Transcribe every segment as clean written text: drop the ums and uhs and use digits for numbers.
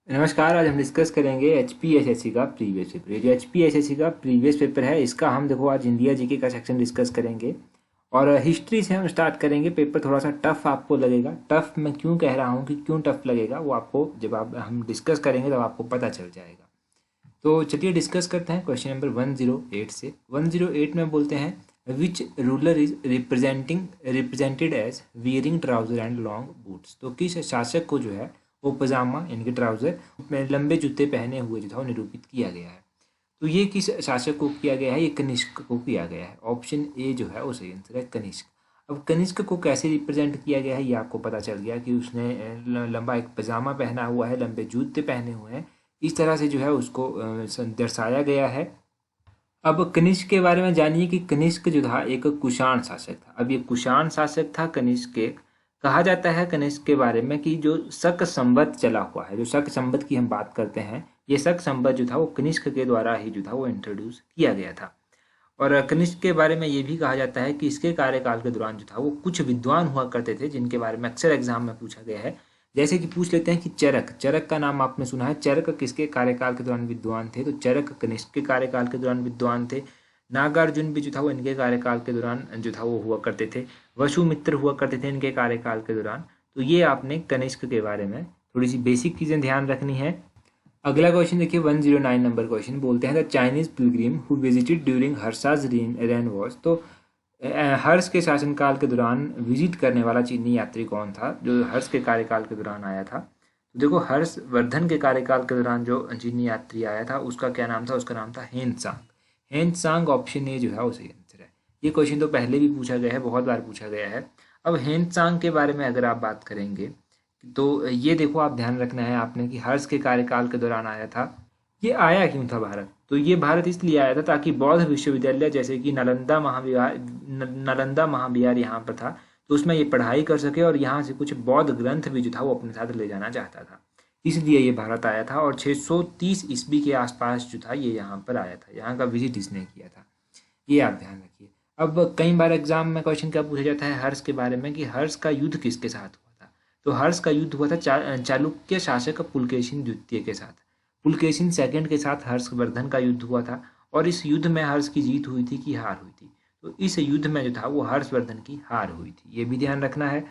नमस्कार। आज हम डिस्कस करेंगे एचपीएसएससी का प्रीवियस पेपर। ये जो एचपीएसएससी का प्रीवियस पेपर है इसका हम देखो आज इंडिया जीके का सेक्शन डिस्कस करेंगे और हिस्ट्री से हम स्टार्ट करेंगे। पेपर थोड़ा सा टफ आपको लगेगा। टफ मैं क्यों कह रहा हूँ कि क्यों टफ लगेगा वो आपको जब हम डिस्कस करेंगे तब आपको पता चल जाएगा। तो चलिए डिस्कस करते हैं क्वेश्चन नंबर 108 से। 108 में बोलते हैं which ruler is represented as wearing trouser and long boots. तो किस शासक को जो है वो पजामा यानी ट्राउजर में लंबे जूते पहने हुए जो था वो निरूपित किया गया है। तो ये किस शासक को किया गया है? ये कनिष्क को किया गया है। ऑप्शन ए जो है वो सही आंसर है, कनिष्क। अब कनिष्क को कैसे रिप्रेजेंट किया गया है ये आपको पता चल गया कि उसने लंबा एक पजामा पहना हुआ है, लंबे जूते पहने हुए हैं, इस तरह से जो है उसको दर्शाया गया है। अब कनिष्क के बारे में जानिए कि कनिष्क जो था एक कुषाण शासक था। अब ये कुषाण शासक था कनिष्क एक। कहा जाता है कनिष्क के बारे में कि जो शक संवत चला हुआ है, जो शक संवत की हम बात करते हैं, ये शक संवत जो था वो कनिष्क के द्वारा ही जो था वो इंट्रोड्यूस किया गया था। और कनिष्क के बारे में ये भी कहा जाता है कि इसके कार्यकाल के दौरान जो था वो कुछ विद्वान हुआ करते थे जिनके बारे में अक्सर एग्जाम में पूछा गया है। जैसे कि पूछ लेते हैं कि चरक, चरक का नाम आपने सुना है। चरक किसके कार्यकाल के दौरान विद्वान थे? तो चरक कनिष्क के कार्यकाल के दौरान विद्वान थे। नागार्जुन भी जो था वो इनके कार्यकाल के दौरान जो था वो हुआ करते थे। वसुमित्र हुआ करते थे इनके कार्यकाल के दौरान। तो ये आपने कनिष्क के बारे में थोड़ी सी बेसिक चीज़ें ध्यान रखनी है। अगला क्वेश्चन देखिए 109 नंबर क्वेश्चन। बोलते हैं the Chinese pilgrim who visited during Harsha's reign was. तो हर्ष के शासनकाल के दौरान विजिट करने वाला चीनी यात्री कौन था जो हर्ष के कार्यकाल के दौरान आया था? तो देखो हर्षवर्धन के कार्यकाल के दौरान जो चीनी यात्री आया था उसका क्या नाम था? उसका नाम था हेनसांग। हेनसांग ऑप्शन ए जो है वो सही आंसर है। ये क्वेश्चन तो पहले भी पूछा गया है, बहुत बार पूछा गया है। अब हेनसांग के बारे में अगर आप बात करेंगे तो ये देखो आप ध्यान रखना है आपने कि हर्ष के कार्यकाल के दौरान आया था। ये आया क्यों था भारत? तो ये भारत इसलिए आया था ताकि बौद्ध विश्वविद्यालय जैसे कि नालंदा महाविहार यहाँ पर था, तो उसमें ये पढ़ाई कर सके और यहाँ से कुछ बौद्ध ग्रंथ भी जो था वो अपने साथ ले जाना चाहता था। इसलिए ये भारत आया था और 630 ईस्वी के आसपास जो था ये यहाँ पर आया था। यहाँ का विजिट इसने किया था। ये आप ध्यान रखिए। अब कई बार एग्जाम में क्वेश्चन क्या पूछा जाता है हर्ष के बारे में कि हर्ष का युद्ध किसके साथ हुआ था? तो हर्ष का युद्ध हुआ था चालुक्य शासक पुलकेशिन द्वितीय के साथ। पुलकेशिन सेकंड के साथ हर्षवर्धन का युद्ध हुआ था और इस युद्ध में हर्ष की जीत हुई थी कि हार हुई थी? तो इस युद्ध में जो था वो हर्षवर्धन की हार हुई थी, ये भी ध्यान रखना है।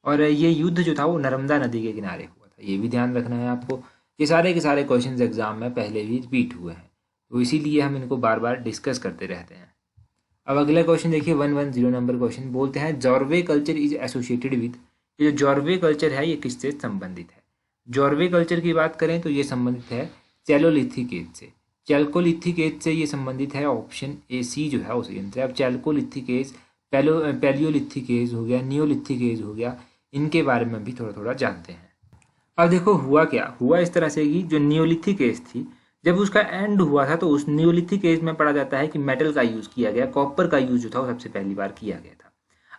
और ये युद्ध जो था वो नर्मदा नदी के किनारे हुआ था, ये भी ध्यान रखना है आपको। ये सारे के सारे क्वेश्चन एग्जाम में पहले भी रिपीट हुए हैं, तो इसीलिए हम इनको बार बार डिस्कस करते रहते हैं। अब अगला क्वेश्चन देखिए 110 नंबर क्वेश्चन। बोलते हैं Jorwe culture is associated with. ये जो जॉर्वे कल्चर है ये किससे संबंधित है? जॉर्वे कल्चर की बात करें तो ये संबंधित है चैलोलिथिक एज से। चैल्कोलिथिक एज से ये संबंधित है। ऑप्शन ए सी जो है वो सही आंसर है। अब चैल्कोलिथिक एज, पैलियोलिथिक एज हो गया, नियोलिथिक एज हो गया, इनके बारे में भी थोड़ा थोड़ा जानते हैं। अब देखो हुआ क्या हुआ, इस तरह से कि जो नियोलिथिक एज थी जब उसका एंड हुआ था तो उस नियोलिथिक एज में पढ़ा जाता है कि मेटल का यूज किया गया, कॉपर का यूज जो था वो सबसे पहली बार किया गया था।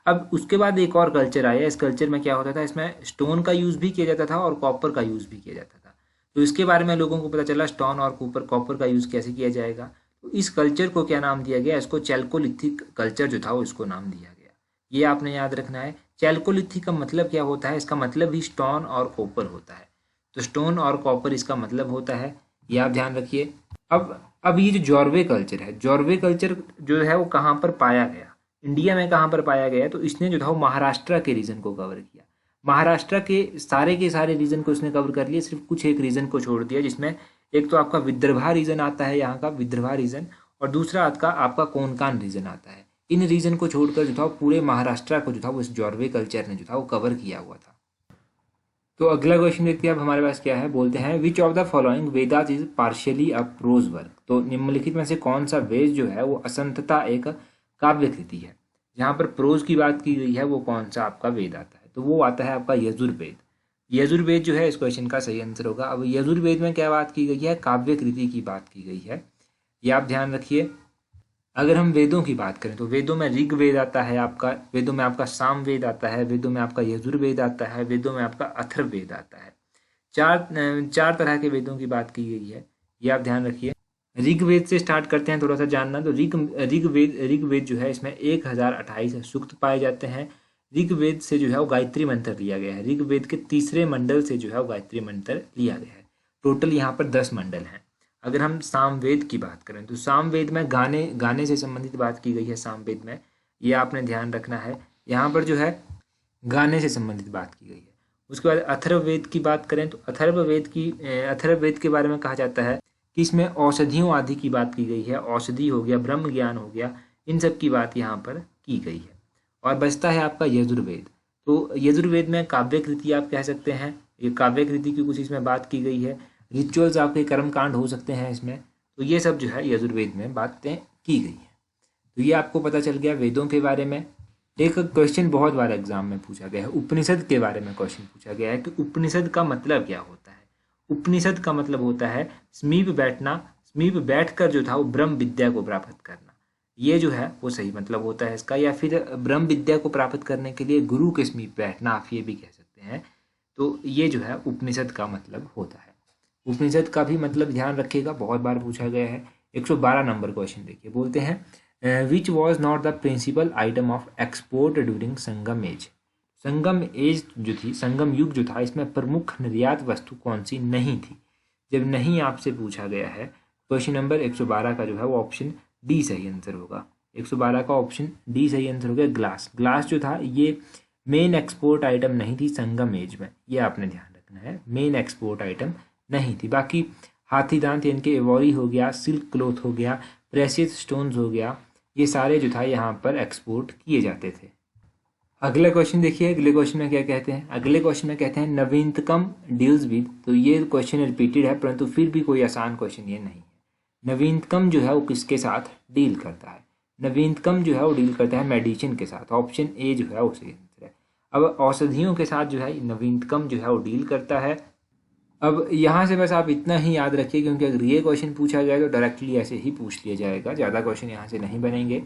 अब उसके बाद एक और कल्चर आया। इस कल्चर में क्या होता था, इसमें स्टोन का यूज भी किया जाता था और कॉपर का यूज भी किया जाता था। तो इसके बारे में लोगों को पता चला स्टोन और कॉपर का यूज कैसे किया जाएगा। तो इस कल्चर को क्या नाम दिया गया? इसको चैल्कोलिथिक कल्चर जो था वो इसको नाम दिया गया। ये आपने याद रखना है। चैल्कोलिथिक का मतलब क्या होता है? इसका मतलब भी स्टोन और कॉपर होता है। तो स्टोन और कॉपर इसका मतलब होता है, ये आप ध्यान रखिए। अब ये जो जॉर्वे कल्चर है, जॉर्वे कल्चर जो है वो कहाँ पर पाया गया, इंडिया में कहाँ पर पाया गया? तो इसने जो था वो महाराष्ट्र के रीजन को कवर किया। महाराष्ट्र के सारे रीजन को इसने कवर कर लिया, सिर्फ कुछ एक रीजन को छोड़ दिया, जिसमें एक तो आपका विदर्भा रीजन आता है, यहाँ का विदर्भा रीजन, और दूसरा आपका कोंकण रीजन आता है। इन रीजन को छोड़कर जो था पूरे महाराष्ट्र को जो था वो इस जॉर्वे कल्चर ने जो था वो कवर किया हुआ था। तो अगला क्वेश्चन देखते हैं अब हमारे पास क्या है। बोलते हैं which of the following Vedas is partially a prose work. तो निम्नलिखित में से कौन सा वेद जो है वो असंतता एक काव्य कृति है? जहाँ पर प्रोज की बात की गई है वो कौन सा आपका वेद आता है? तो वो आता है आपका यजुर्वेद। यजुर्वेद जो है इस क्वेश्चन का सही आंसर होगा। अब यजुर्वेद में क्या बात की गई है? काव्य कृति की बात की गई है, ये आप ध्यान रखिए। अगर हम वेदों की बात करें तो वेदों में ऋग्वेद आता है आपका, वेदों में आपका सामवेद आता है, वेदों में आपका यजुर्वेद आता है, वेदों में आपका अथर्ववेद आता है। चार तरह के वेदों की बात की गई है, ये आप ध्यान रखिए। ऋग्वेद से स्टार्ट करते हैं थोड़ा सा जानना। तो ऋग्वेद जो है इसमें 1028 सूक्त पाए जाते हैं। ऋग्वेद से जो है वो गायत्री मंत्र लिया गया है। ऋग्वेद के तीसरे मंडल से जो है वो गायत्री मंत्र लिया गया है। टोटल यहाँ पर 10 मंडल हैं। अगर हम सामवेद की बात करें तो सामवेद में गाने से संबंधित बात की गई है। सामवेद में ये आपने ध्यान रखना है, यहाँ पर जो है गाने से संबंधित बात की गई है। उसके बाद अथर्ववेद की बात करें तो अथर्ववेद के बारे में कहा जाता है कि इसमें औषधियों आदि की बात की गई है। औषधि हो गया, ब्रह्म ज्ञान हो गया, इन सब की बात यहाँ पर की गई है। और बचता है आपका यजुर्वेद। तो यजुर्वेद में काव्य कृति आप कह सकते हैं, ये काव्य कृति की कुछ इसमें बात की गई है। रिचुअल्स आपके कर्मकांड हो सकते हैं इसमें। तो ये सब जो है यजुर्वेद में बातें की गई हैं। तो ये आपको पता चल गया वेदों के बारे में। एक क्वेश्चन बहुत बार एग्जाम में पूछा गया है, उपनिषद के बारे में क्वेश्चन पूछा गया है कि उपनिषद का मतलब क्या होता है। उपनिषद का मतलब होता है समीप बैठना, समीप बैठकर जो था वो ब्रह्म विद्या को प्राप्त करना। ये जो है वो सही मतलब होता है इसका। या फिर ब्रह्म विद्या को प्राप्त करने के लिए गुरु के समीप बैठना, आप ये भी कह सकते हैं। तो ये जो है उपनिषद का मतलब होता है। उपनिषद का भी मतलब ध्यान रखिएगा, बहुत बार पूछा गया है। 112 नंबर क्वेश्चन देखिए, बोलते हैं which was not the principal item of export during Sangam age. Sangam age जो थी, संगम युग जो था, इसमें प्रमुख निर्यात वस्तु कौन सी नहीं थी। जब नहीं आपसे पूछा गया है, क्वेश्चन नंबर 112 का जो है वो ऑप्शन डी सही आंसर होगा। 112 का ऑप्शन डी सही आंसर हो गया। ग्लास, ग्लास जो था ये मेन एक्सपोर्ट आइटम नहीं थी संगम एज में, ये आपने ध्यान रखना है, मेन एक्सपोर्ट आइटम नहीं थी। बाकी हाथी दांत यानी कि एवॉरी हो गया, सिल्क क्लोथ हो गया, प्रेशियस स्टोन्स हो गया, ये सारे जो था यहाँ पर एक्सपोर्ट किए जाते थे। अगला क्वेश्चन देखिए, अगले क्वेश्चन में क्या कहते हैं। अगले क्वेश्चन में कहते हैं नवीनतम डील्स विद। तो ये क्वेश्चन रिपीटेड है, परंतु फिर भी कोई आसान क्वेश्चन ये नहीं है। नवीनतम जो है वो किसके साथ डील करता है। नवीनतम जो है वो डील करता है मेडिसिन के साथ। ऑप्शन ए जो है वो सही आंसर है। अब औषधियों के साथ जो है नवीनतम जो है वो डील करता है। अब यहाँ से बस आप इतना ही याद रखिए, क्योंकि अगर ये क्वेश्चन पूछा गया तो डायरेक्टली ऐसे ही पूछ लिया जाएगा, ज़्यादा क्वेश्चन यहाँ से नहीं बनेंगे।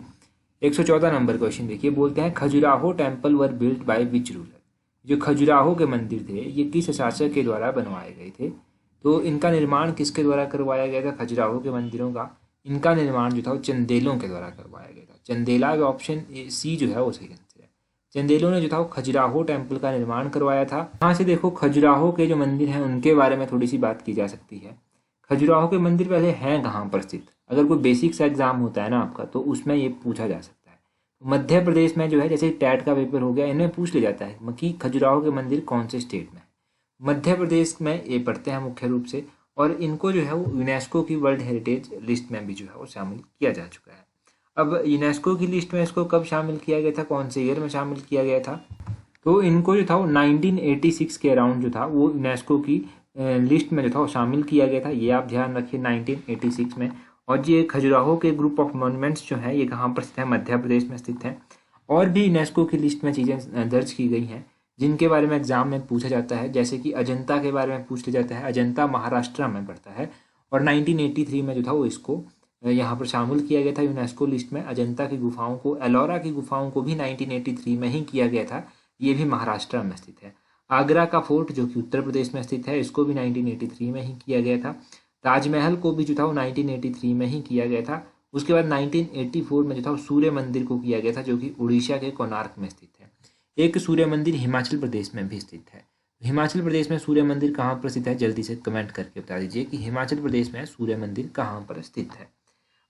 114 नंबर क्वेश्चन देखिए, बोलते हैं Khajuraho temple were built by which ruler. जो खजुराहो के मंदिर थे ये किस शासक के द्वारा बनवाए गए थे। तो इनका निर्माण किसके द्वारा करवाया गया था। खजुराहो के मंदिरों का इनका निर्माण जो था वो चंदेलों के द्वारा करवाया गया था। चंदेला ऑप्शन सी जो है वो सही आंसर है। चंदेलों ने जो था वो खजुराहो टेम्पल का निर्माण करवाया था। यहाँ से देखो खजुराहो के जो मंदिर हैं उनके बारे में थोड़ी सी बात की जा सकती है। खजुराहो के मंदिर पहले हैं कहाँ पर स्थित। अगर कोई बेसिक सा एग्जाम होता है ना आपका, तो उसमें ये पूछा जा सकता है। मध्य प्रदेश में जो है, जैसे टैट का पेपर हो गया, इनमें पूछ लिया जाता है कि खजुराहो के मंदिर कौन से स्टेट में है। मध्य प्रदेश में ये पढ़ते हैं मुख्य रूप से, और इनको जो है वो यूनेस्को की वर्ल्ड हेरिटेज लिस्ट में भी जो है वो शामिल किया जा चुका है। अब यूनेस्को की लिस्ट में इसको कब शामिल किया गया था, कौन से ईयर में शामिल किया गया था। तो इनको जो था वो 1986 के अराउंड जो था वो यूनेस्को की लिस्ट में जो था वो शामिल किया गया था। ये आप ध्यान रखिए 1986 में। और ये खजुराहो के ग्रुप ऑफ मॉन्यूमेंट्स जो है ये कहाँ पर स्थित है, मध्य प्रदेश में स्थित है। और भी यूनेस्को की लिस्ट में चीज़ें दर्ज की गई हैं जिनके बारे में एग्जाम में पूछा जाता है। जैसे कि अजंता के बारे में पूछ लिया जाता है। अजंता महाराष्ट्र में पड़ता है और 1983 में जो था वो इसको यहाँ पर शामिल किया गया था यूनेस्को लिस्ट में। अजंता की गुफाओं को, एलोरा की गुफाओं को भी 1983 में ही किया गया था, ये भी महाराष्ट्र में स्थित है। आगरा का फोर्ट जो कि उत्तर प्रदेश में स्थित है, इसको भी 1983 में ही किया गया था। ताजमहल को भी जो था वो 1983 में ही किया गया था। उसके बाद 1984 में जो था वो सूर्य मंदिर को किया गया था, जो कि उड़ीसा के कोणार्क में स्थित है। एक सूर्य मंदिर हिमाचल प्रदेश में भी स्थित है। हिमाचल प्रदेश में सूर्य मंदिर कहाँ पर स्थित है, जल्दी से कमेंट करके बता दीजिए कि हिमाचल प्रदेश में सूर्य मंदिर कहाँ पर स्थित है।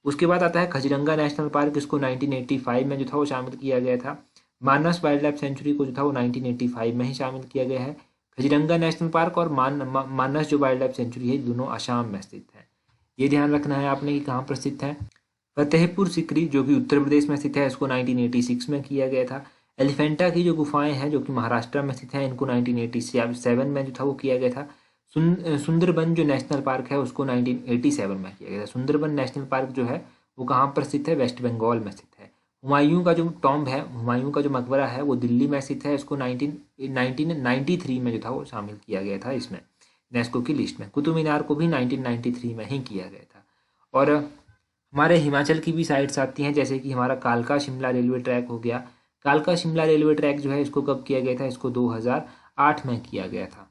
उसके बाद आता है खजरंगा नेशनल पार्क, इसको 1985 में जो था वो शामिल किया गया था। मानस वाइल्ड लाइफ सेंचुरी को जो था वो 1985 में ही शामिल किया गया है। खजरंगा नेशनल पार्क और मानस जो वाइल्ड लाइफ सेंचुरी है, दोनों असम में स्थित है। ये ध्यान रखना है आपने कि कहाँ पर स्थित है। फतेहपुर सिकरी जो कि उत्तर प्रदेश में स्थित है, इसको 1986 में किया गया था। एलिफेंटा की जो गुफाएं हैं जो कि महाराष्ट्र में स्थित हैं, इनको 1987 में जो था वो किया गया था। सुंदरबन जो नेशनल पार्क है उसको 1987 में किया गया था। सुंदरबन नेशनल पार्क जो है वो कहाँ पर स्थित है, वेस्ट बंगाल में स्थित है। हुमायूं का जो टॉम्ब है, हुमायूं का जो मकबरा है वो दिल्ली में स्थित है, इसको 1993 में जो था वो शामिल किया गया था इसमें यूनेस्को की लिस्ट में। कुतुब मीनार को भी 1993 में ही किया गया था। और हमारे हिमाचल की भी साइट्स आती हैं, जैसे कि हमारा कालका शिमला रेलवे ट्रैक हो गया। कालका शिमला रेलवे ट्रैक जो है इसको कब किया गया था, इसको 2008 में किया गया था।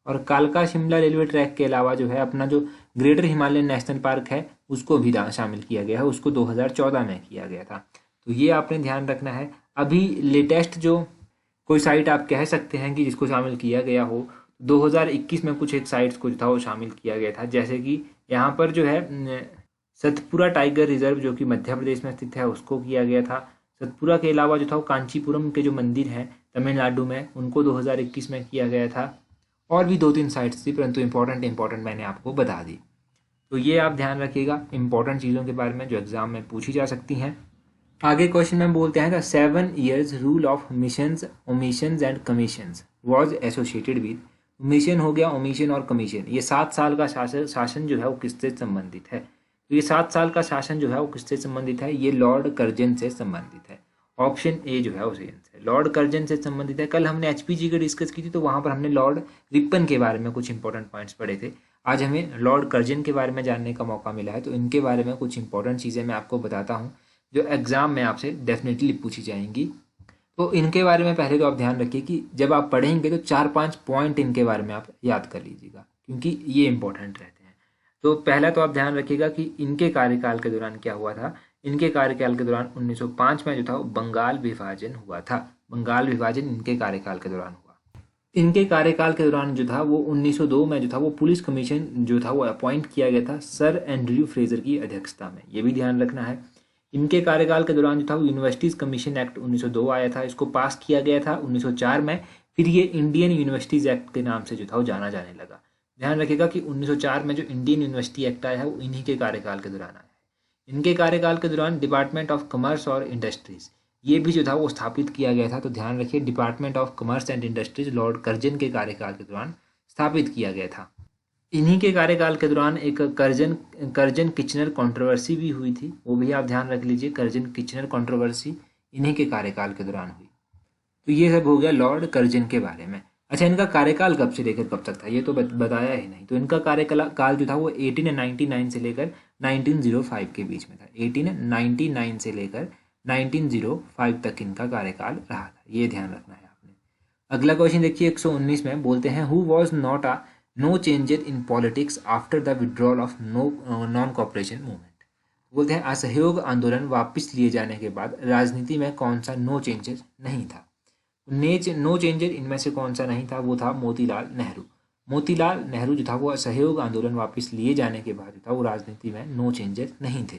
और कालका शिमला रेलवे ट्रैक के अलावा जो है अपना जो ग्रेटर हिमालयन नेशनल पार्क है उसको भी शामिल किया गया है, उसको 2014 में किया गया था। तो ये आपने ध्यान रखना है। अभी लेटेस्ट जो कोई साइट आप कह सकते हैं कि जिसको शामिल किया गया हो, 2021 में कुछ एक साइट्स को जो था वो शामिल किया गया था, जैसे कि यहाँ पर जो है सतपुरा टाइगर रिजर्व जो कि मध्य प्रदेश में स्थित है उसको किया गया था। सतपुरा के अलावा जो था वो कांचीपुरम के जो मंदिर हैं तमिलनाडु में उनको 2021 में किया गया था। और भी 2-3 साइट्स थी, परंतु इंपॉर्टेंट मैंने आपको बता दी। तो ये आप ध्यान रखिएगा इंपॉर्टेंट चीज़ों के बारे में जो एग्जाम में पूछी जा सकती हैं। आगे क्वेश्चन में बोलते हैं the 7 years rule of missions omissions and commissions was associated with. Mission हो गया, ओमिशन और कमीशन, ये 7 साल का शासन जो है वो किससे संबंधित है? तो ये 7 साल का शासन जो है वो किससे संबंधित है? ये लॉर्ड कर्जन से संबंधित है। ऑप्शन ए जो है वो सही आंसर है, लॉर्ड कर्जन से संबंधित है। कल हमने एचपीजी की डिस्कस की थी तो वहाँ पर हमने लॉर्ड रिपन के बारे में कुछ इंपॉर्टेंट पॉइंट्स पढ़े थे। आज हमें लॉर्ड कर्जन के बारे में जानने का मौका मिला है, तो इनके बारे में कुछ इंपॉर्टेंट चीज़ें मैं आपको बताता हूँ जो एग्जाम में आपसे डेफिनेटली पूछी जाएंगी। तो इनके बारे में पहले तो आप ध्यान रखिए कि जब आप पढ़ेंगे तो 4-5 पॉइंट इनके बारे में आप याद कर लीजिएगा, क्योंकि ये इंपॉर्टेंट रहते हैं। तो पहला तो आप ध्यान रखिएगा कि इनके कार्यकाल के दौरान क्या हुआ था। इनके कार्यकाल के दौरान 1905 में जो था बंगाल विभाजन हुआ था। बंगाल विभाजन इनके कार्यकाल के दौरान हुआ। इनके कार्यकाल के दौरान जो था वो 1902 में जो था वो पुलिस कमीशन जो था वो अपॉइंट किया गया था सर एंड्रयू फ्रेजर की अध्यक्षता में, ये भी ध्यान रखना है। इनके कार्यकाल के दौरान जो था वो यूनिवर्सिटीज़ कमीशन एक्ट 1902 आया था, इसको पास किया गया था 1904 में। फिर ये इंडियन यूनिवर्सिटीज़ एक्ट के नाम से जो था वो जाना जाने लगा। ध्यान रखिएगा कि 1904 में जो इंडियन यूनिवर्सिटी एक्ट आया है वो इन्हीं के कार्यकाल के दौरान आया है। इनके कार्यकाल के दौरान डिपार्टमेंट ऑफ कॉमर्स और इंडस्ट्रीज़ ये भी जो था वो स्थापित किया गया था। तो ध्यान रखिए department of commerce and industries Lord Curzon के कार्यकाल के दौरान स्थापित किया गया था। इन्हीं के कार्यकाल के दौरान एक कर्जन किचनर कंट्रोवर्सी भी हुई थी, वो भी आप ध्यान रख लीजिए। कर्जन किचनर कंट्रोवर्सी इन्हीं के कार्यकाल के दौरान हुई। तो ये सब हो गया लॉर्ड कर्जन के बारे में। अच्छा, इनका कार्यकाल कब से लेकर कब तक था ये तो बताया ही नहीं। तो इनका कार्यकाल जो था वो 1899 से लेकर 1905 के बीच में था। 1899 से लेकर 1905 तक इनका कार्यकाल रहा था, ये ध्यान रखना है आपने। अगला क्वेश्चन देखिए 119 में बोलते हैं who was not a no changes in politics after the withdrawal of non cooperation movement. बोलते हैं असहयोग आंदोलन वापस लिए जाने के बाद राजनीति में कौन सा नो चेंजेस नहीं था? नो चेंजेस इनमें से कौन सा नहीं था? वो था मोतीलाल नेहरू। मोतीलाल नेहरू जो था वो असहयोग आंदोलन वापस लिए जाने के बाद जो था वो राजनीति में नो चेंजेस नहीं थे।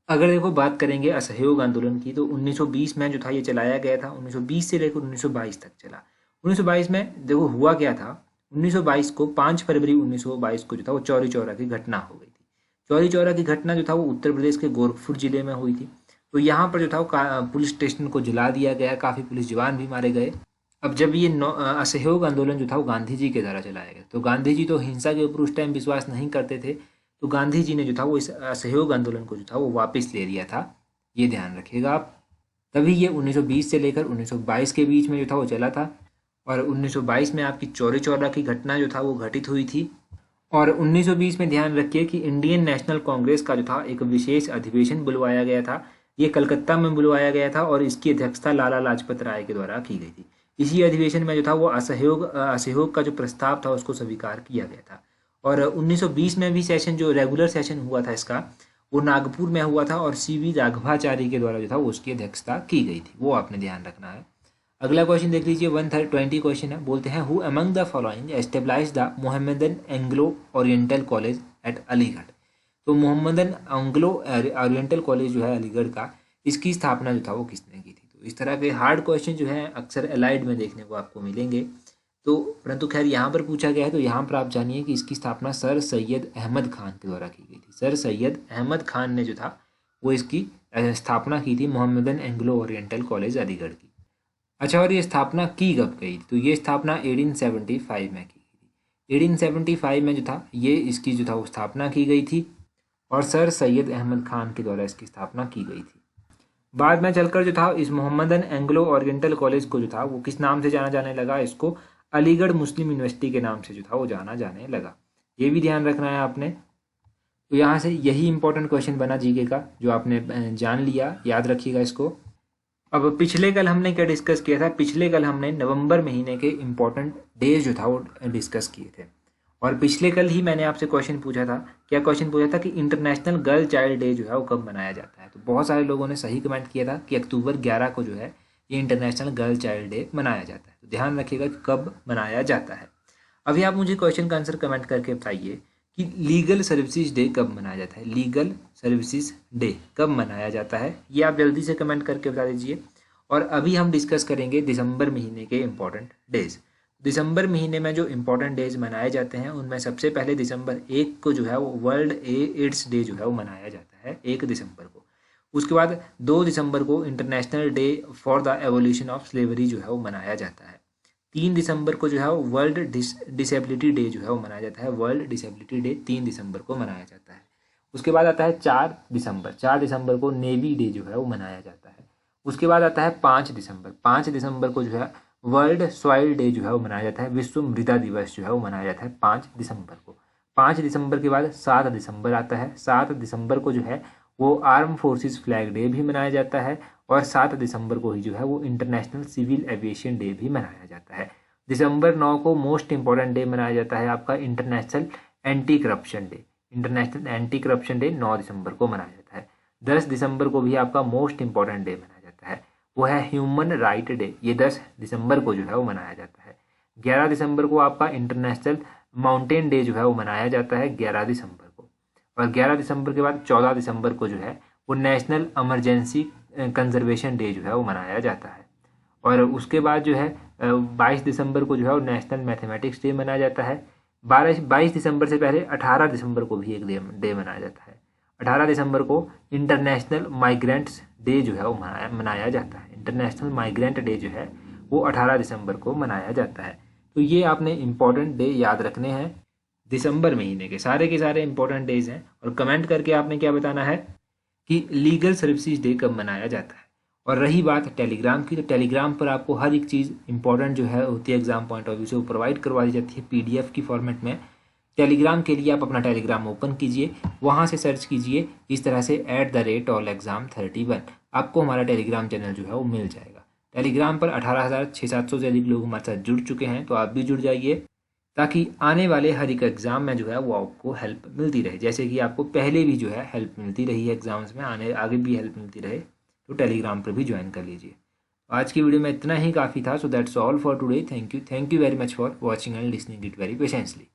अगर देखो बात करेंगे असहयोग आंदोलन की तो 1920 में जो था ये चलाया गया था। 1920 से लेकर 1922 तक चला। 1922 में देखो हुआ क्या था। 1922 को 5 फरवरी 1922 को जो था वो चौरी चौरा की घटना हो गई थी। चौरी चौरा की घटना जो था वो उत्तर प्रदेश के गोरखपुर जिले में हुई थी। तो यहाँ पर जो था वो पुलिस स्टेशन को जला दिया गया, काफ़ी पुलिस जवान भी मारे गए। अब जब ये असहयोग आंदोलन जो था वो गांधी जी के द्वारा चलाया गया, तो गांधी जी तो हिंसा के ऊपर उस टाइम विश्वास नहीं करते थे। तो गांधी जी ने जो था वो इस असहयोग आंदोलन को जो था वो वापस ले लिया था, ये ध्यान रखिएगा आप। तभी ये 1920 से लेकर 1922 के बीच में जो था वो चला था। और 1922 में आपकी चौरी चौरा की घटना जो था वो घटित हुई थी। और 1920 में ध्यान रखिए कि इंडियन नेशनल कांग्रेस का जो था एक विशेष अधिवेशन बुलवाया गया था। ये कलकत्ता में बुलवाया गया था और इसकी अध्यक्षता लाला लाजपत राय के द्वारा की गई थी। इसी अधिवेशन में जो था वो असहयोग का जो प्रस्ताव था उसको स्वीकार किया गया था। और 1920 में भी सेशन जो रेगुलर सेशन हुआ था इसका वो नागपुर में हुआ था और सीवी राघवाचारी के द्वारा जो था वो उसकी अध्यक्षता की गई थी, वो आपने ध्यान रखना है। अगला क्वेश्चन देख लीजिए 120 क्वेश्चन है। बोलते हैं who among the following establish the Mohammedan Anglo oriental college eight Aligarh. तो मोहम्मदन एंग्लो ओरिएंटल कॉलेज जो है अलीगढ़ का, इसकी स्थापना जो था वो किसने की थी? तो इस तरह के हार्ड क्वेश्चन जो है अक्सर एलाइड में देखने को आपको मिलेंगे। तो परंतु खैर यहाँ पर पूछा गया है तो यहाँ पर आप जानिए कि इसकी स्थापना सर सैयद अहमद खान के द्वारा की गई थी। सर सैयद अहमद खान ने जो था वो इसकी स्थापना की थी, Mohammedan Anglo oriental college Aligarh की। अच्छा, और ये स्थापना की कब गई? तो ये स्थापना 1875 में की गई थी। 1875 में जो था ये इसकी जो था वो स्थापना की गई थी और सर सैयद अहमद खान के द्वारा इसकी स्थापना की गई थी। बाद में चलकर जो था इस मोहम्मदन एंग्लो ओरिएंटल कॉलेज को जो था वो किस नाम से जाना जाने लगा? इसको अलीगढ़ मुस्लिम यूनिवर्सिटी के नाम से जो था वो जाना जाने लगा, ये भी ध्यान रखना है आपने। तो यहाँ से यही इंपॉर्टेंट क्वेश्चन बना जीके का जो आपने जान लिया, याद रखिएगा इसको। अब पिछले कल हमने क्या डिस्कस किया था? पिछले कल हमने नवंबर महीने के इम्पोर्टेंट डेज जो था वो डिस्कस किए थे। और पिछले कल ही मैंने आपसे क्वेश्चन पूछा था, क्या क्वेश्चन पूछा था कि इंटरनेशनल गर्ल चाइल्ड डे जो है वो कब मनाया जाता है? तो बहुत सारे लोगों ने सही कमेंट किया था कि अक्टूबर 11 को जो है ये इंटरनेशनल गर्ल चाइल्ड डे मनाया जाता है। तो ध्यान रखिएगा कि कब मनाया जाता है। अभी आप मुझे क्वेश्चन का आंसर कमेंट करके बताइए कि लीगल सर्विसेज डे कब मनाया जाता है। लीगल सर्विसेज डे कब मनाया जाता है, ये आप जल्दी से कमेंट करके बता दीजिए। और अभी हम डिस्कस करेंगे दिसंबर महीने के इम्पोर्टेंट डेज। दिसंबर महीने में जो इम्पोर्टेंट डेज मनाए जाते हैं उनमें सबसे पहले दिसंबर 1 को जो है वो वर्ल्ड एड्स डे जो है वो मनाया जाता है 1 दिसंबर को। उसके बाद 2 दिसंबर को international day for the evolution of slavery जो है वो मनाया जाता है। 3 दिसंबर को जो है वो वर्ल्ड डिसेबिलिटी डे जो है वो मनाया जाता है। वर्ल्ड डिसेबिलिटी डे 3 दिसंबर को मनाया जाता है। उसके बाद आता है 4 दिसंबर को नेवी डे जो है वो मनाया जाता है। उसके बाद आता है 5 दिसंबर को जो है वर्ल्ड सॉइल डे जो है वो मनाया जाता है। विश्व मृदा दिवस जो है वो मनाया जाता है 5 दिसंबर को। 5 दिसंबर के बाद 7 दिसंबर आता है। 7 दिसंबर को जो है वो आर्म फोर्सेस फ्लैग डे भी मनाया जाता है। और 7 दिसंबर को ही जो है वो इंटरनेशनल सिविल एविएशन डे भी मनाया जाता है। दिसंबर 9 को मोस्ट इंपॉर्टेंट डे मनाया जाता है आपका international anti corruption day. International anti corruption day 9 दिसंबर को मनाया जाता है। 10 दिसंबर को भी आपका मोस्ट इंपॉर्टेंट डे मनाया जाता है, वो है ह्यूमन राइट डे। ये 10 दिसंबर को जो है वो मनाया जाता है। 11 दिसंबर को आपका इंटरनेशनल माउंटेन डे जो है वो मनाया जाता है 11 दिसंबर को। और 11 दिसंबर के बाद 14 दिसंबर को जो है वो नेशनल इमरजेंसी कंजर्वेशन डे जो है वो मनाया जाता है। और उसके बाद जो है 22 दिसंबर को जो है वो नेशनल मैथमेटिक्स डे मनाया जाता है। 22 दिसंबर से पहले 18 दिसंबर को भी एक डे मनाया जाता है। 18 दिसंबर को इंटरनेशनल माइग्रेंट्स डे जो है वो मनाया जाता है। इंटरनेशनल माइग्रेंट डे जो है वो 18 दिसंबर को मनाया जाता है। तो ये आपने इम्पोर्टेंट डे याद रखने हैं। दिसंबर महीने के सारे इंपॉर्टेंट डेज हैं। और कमेंट करके आपने क्या बताना है कि लीगल सर्विसेज डे कब मनाया जाता है। और रही बात टेलीग्राम की, तो टेलीग्राम पर आपको हर एक चीज़ इंपॉर्टेंट जो है होती है एग्जाम पॉइंट ऑफ व्यू से वो प्रोवाइड करवा दी जाती है पीडीएफ की फॉर्मेट में। टेलीग्राम के लिए आप अपना टेलीग्राम ओपन कीजिए, वहाँ से सर्च कीजिए इस तरह से @allexam31। आपको हमारा टेलीग्राम चैनल जो है वो मिल जाएगा। टेलीग्राम पर 18,600 से अधिक लोग हमारे साथ जुड़ चुके हैं, तो आप भी जुड़ जाइए ताकि आने वाले हर एक एग्ज़ाम में जो है वो आपको हेल्प मिलती रहे। जैसे कि आपको पहले भी जो है हेल्प मिलती रही है एग्ज़ाम्स में, आगे भी हेल्प मिलती रहे, तो टेलीग्राम पर भी ज्वाइन कर लीजिए। आज की वीडियो में इतना ही काफ़ी था। So that's all for today. Thank you very much for watching and listening it very patiently.